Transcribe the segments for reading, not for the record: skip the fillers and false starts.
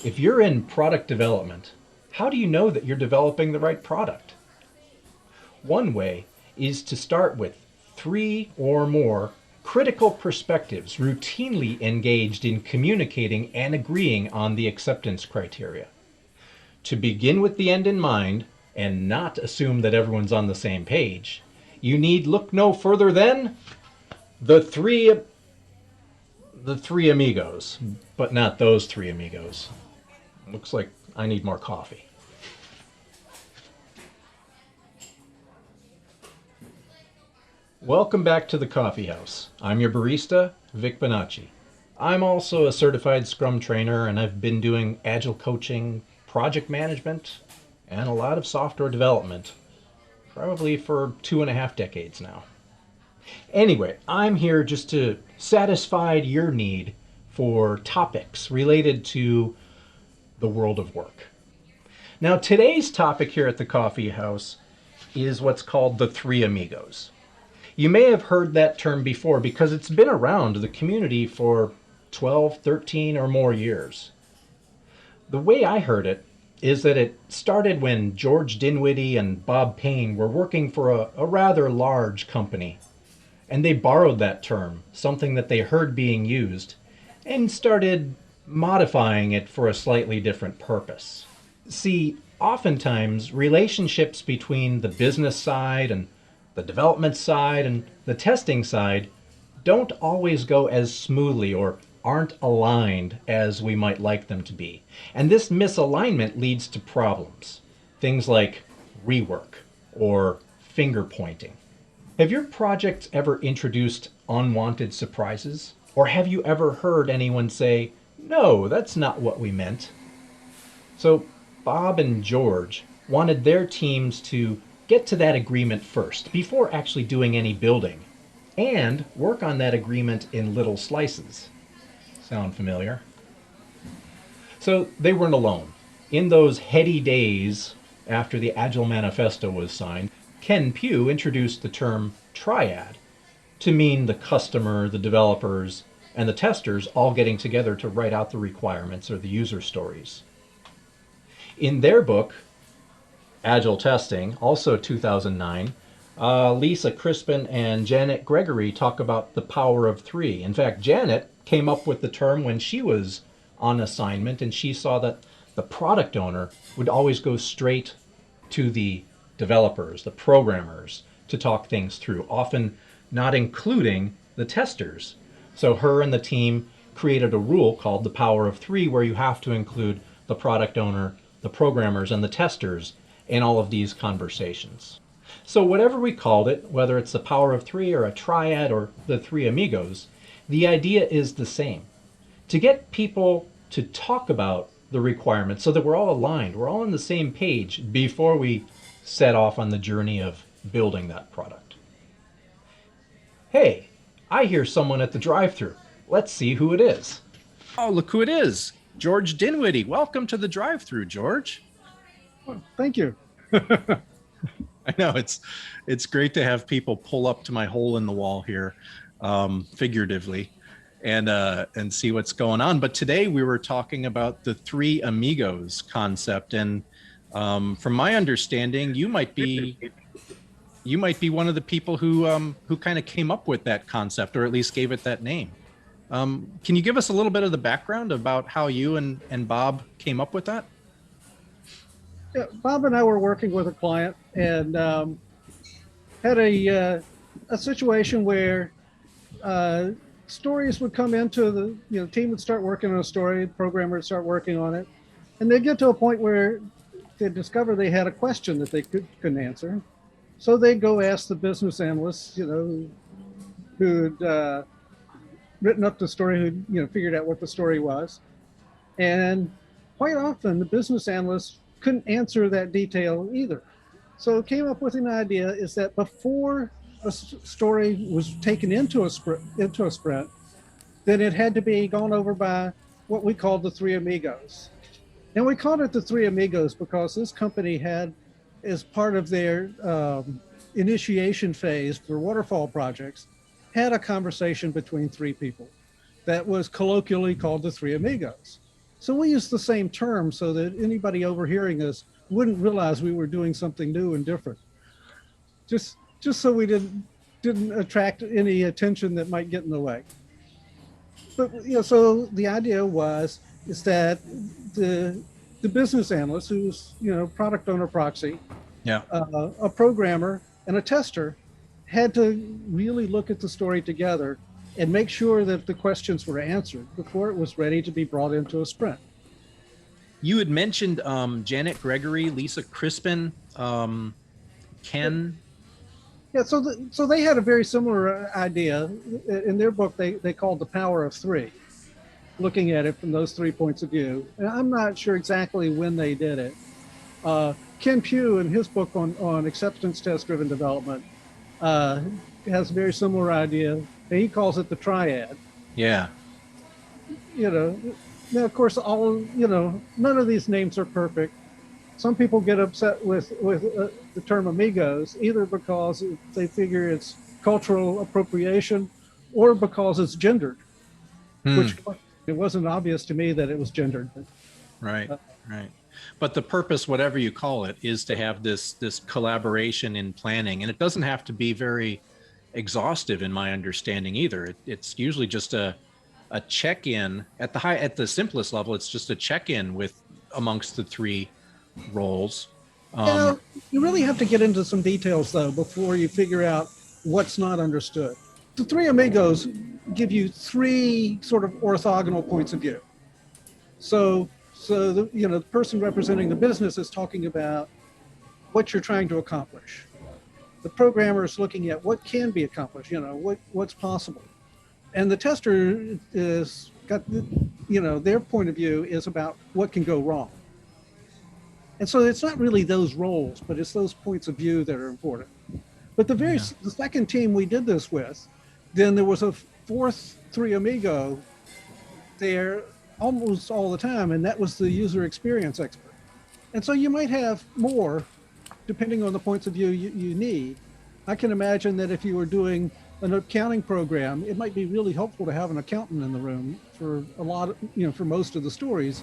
If you're in product development, how do you know that you're developing the right product? One way is to start with three or more critical perspectives routinely engaged in communicating and agreeing on the acceptance criteria. To begin with the end in mind and not assume that everyone's on the same page, you need look no further than the three the three amigos, but not those three amigos. Looks like I need more coffee. Welcome back to the Coffeehouse. I'm your barista, Vic Bonacci. I'm also a certified Scrum trainer, and I've been doing Agile coaching, project management, and a lot of software development, probably for 2.5 decades now. Anyway, I'm here just to satisfy your need for topics related to the world of work. Now, today's topic here at the Coffee House is what's called the Three Amigos. You may have heard that term before because it's been around the community for 12, 13 or more years. The way I heard it is that it started when George Dinwiddie and Bob Payne were working for a rather large company. And they borrowed that term, something that they heard being used, and started modifying it for a slightly different purpose. See, oftentimes relationships between the business side and the development side and the testing side don't always go as smoothly or aren't aligned as we might like them to be. And this misalignment leads to problems. Things like rework or finger pointing. Have your projects ever introduced unwanted surprises? Or have you ever heard anyone say, "No, that's not what we meant"? So Bob and George wanted their teams to get to that agreement first before actually doing any building and work on that agreement in little slices. Sound familiar? So they weren't alone. In those heady days after the Agile Manifesto was signed, Ken Pugh introduced the term triad to mean the customer, the developers, and the testers all getting together to write out the requirements or the user stories. In their book, Agile Testing, also 2009, Lisa Crispin and Janet Gregory talk about the power of three. In fact, Janet came up with the term when she was on assignment and she saw that the product owner would always go straight to the developers, the programmers, to talk things through, often not including the testers. So her and the team created a rule called the power of three, where you have to include the product owner, the programmers, and the testers in all of these conversations. So whatever we called it, whether it's the power of three or a triad or the three amigos, the idea is the same. To get people to talk about the requirements so that we're all aligned, we're all on the same page before we set off on the journey of building that product. Hey, I hear someone at the drive-thru. Let's see who it is. Oh, look who it is. George Dinwiddie. Welcome to the drive-thru, George. Well, thank you. I know it's great to have people pull up to my hole in the wall here, figuratively, and see what's going on. But today we were talking about the three amigos concept, and from my understanding, you might be one of the people who kind of came up with that concept, or at least gave it that name. Can you give us a little bit of the background about how you and Bob came up with that? Yeah, Bob and I were working with a client and had a situation where stories would come into the team would start working on a story, the programmer would start working on it, and they'd get to a point where they'd discover they had a question that they couldn't answer. So they'd go ask the business analysts, who'd written up the story, who'd figured out what the story was, and quite often the business analysts couldn't answer that detail either. So came up with an idea is that before a story was taken into a sprint, then it had to be gone over by what we called the three amigos. And we called it the three amigos because this company had, as part of their initiation phase for waterfall projects, had a conversation between three people that was colloquially called the three amigos. So we use the same term so that anybody overhearing us wouldn't realize we were doing something new and different. Just so we didn't attract any attention that might get in the way. But so the idea is that the business analyst, who's product owner proxy, Yeah. a programmer, and a tester, had to really look at the story together and make sure that the questions were answered before it was ready to be brought into a sprint. You had mentioned Janet Gregory, Lisa Crispin, Ken. Yeah, so they had a very similar idea. In their book, they called The Power of Three, looking at it from those 3 points of view. And I'm not sure exactly when they did it. Ken Pugh, in his book on acceptance test-driven development, has a very similar idea. He calls it the triad. Yeah. Now, of course, none of these names are perfect. Some people get upset with the term Amigos, either because they figure it's cultural appropriation or because it's gendered, which it wasn't obvious to me that it was gendered. Right. But the purpose, whatever you call it, is to have this collaboration in planning. And it doesn't have to be very exhaustive in my understanding either. It's usually just a check-in at the simplest level. It's just a check-in amongst the three roles. You really have to get into some details though before you figure out what's not understood. The three Amigos give you three sort of orthogonal points of view. So the person representing the business is talking about what you're trying to accomplish. The programmer is looking at what can be accomplished, what's possible. And the tester is got, their point of view is about what can go wrong. And so it's not really those roles, but it's those points of view that are important. But the second team we did this with, then there was a fourth three Amigo there almost all the time, and that was the user experience expert. And so you might have more, depending on the points of view you need. I can imagine that if you were doing an accounting program, it might be really helpful to have an accountant in the room for a lot of, for most of the stories,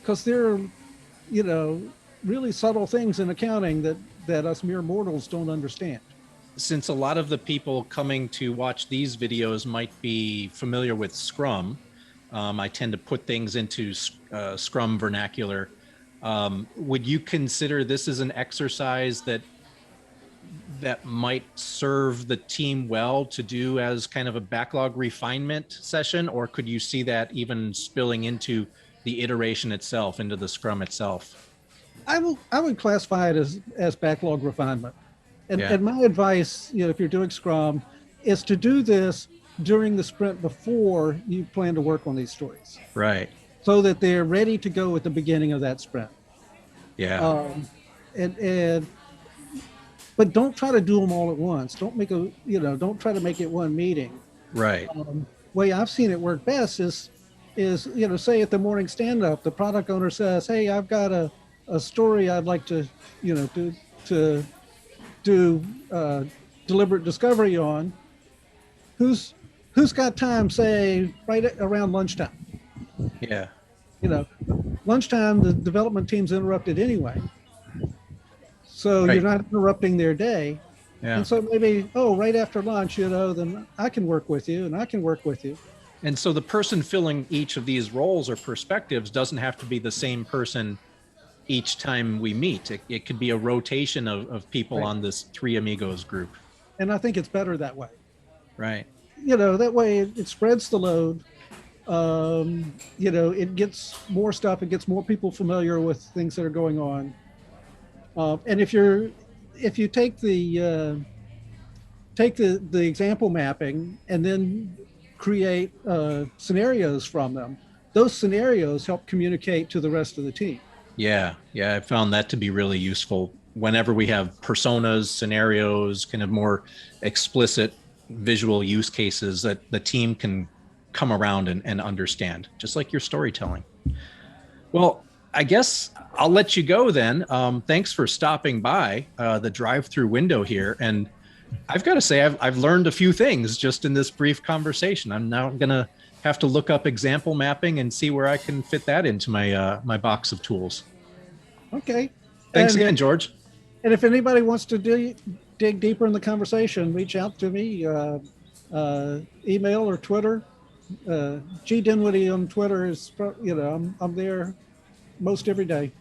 because there are, really subtle things in accounting that us mere mortals don't understand. Since a lot of the people coming to watch these videos might be familiar with Scrum, I tend to put things into Scrum vernacular. Would you consider this as an exercise that might serve the team well to do as kind of a backlog refinement session, or could you see that even spilling into the iteration itself, into the Scrum itself? I would classify it as backlog refinement. And my advice, if you're doing Scrum, is to do this during the sprint before you plan to work on these stories. Right. So that they're ready to go at the beginning of that sprint. Yeah. But don't try to do them all at once. Don't try to make it one meeting. Right. Way I've seen it work best is say at the morning stand-up, the product owner says, "Hey, I've got a story I'd like to do deliberate discovery on. Who's got time, say, right around lunchtime?" Yeah. Lunchtime, the development team's interrupted anyway. So right. You're not interrupting their day. Yeah. And so maybe, right after lunch, then I can work with you and I can work with you. And so the person filling each of these roles or perspectives doesn't have to be the same person each time we meet. It could be a rotation of people right. on this three Amigos group. And I think it's better that way. Right. That way it spreads the load. It gets more stuff. It gets more people familiar with things that are going on. And if you take the example mapping and then create scenarios from them, those scenarios help communicate to the rest of the team. Yeah, I found that to be really useful whenever we have personas, scenarios, kind of more explicit visual use cases that the team can come around and understand, just like your storytelling. Well, I guess I'll let you go then. Thanks for stopping by the drive-through window here. And I've got to say, I've learned a few things just in this brief conversation. I'm now going to have to look up example mapping and see where I can fit that into my box of tools. Okay. Thanks And again, George. And if anybody wants to dig deeper in the conversation, reach out to me, email or Twitter. G Dinwiddie on Twitter is, I'm there most every day.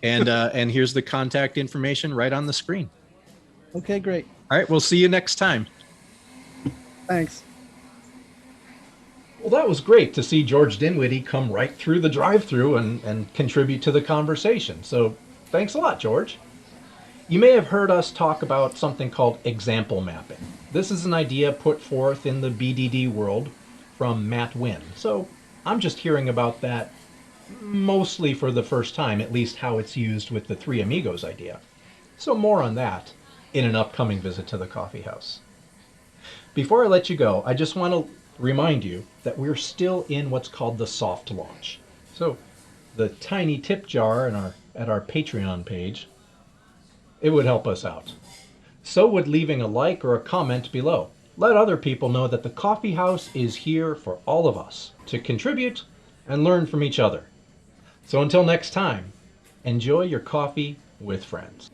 And here's the contact information right on the screen. Okay, great. All right, we'll see you next time. Thanks. Well, that was great to see George Dinwiddie come right through the drive-through and contribute to the conversation. So thanks a lot, George. You may have heard us talk about something called example mapping. This is an idea put forth in the BDD world from Matt Wynn. So I'm just hearing about that mostly for the first time, at least how it's used with the Three Amigos idea. So more on that in an upcoming visit to the coffee house. Before I let you go, I just want to remind you that we're still in what's called the soft launch. So the tiny tip jar at our Patreon page, it would help us out. So would leaving a like or a comment below. Let other people know that the coffee house is here for all of us to contribute and learn from each other. So until next time, enjoy your coffee with friends.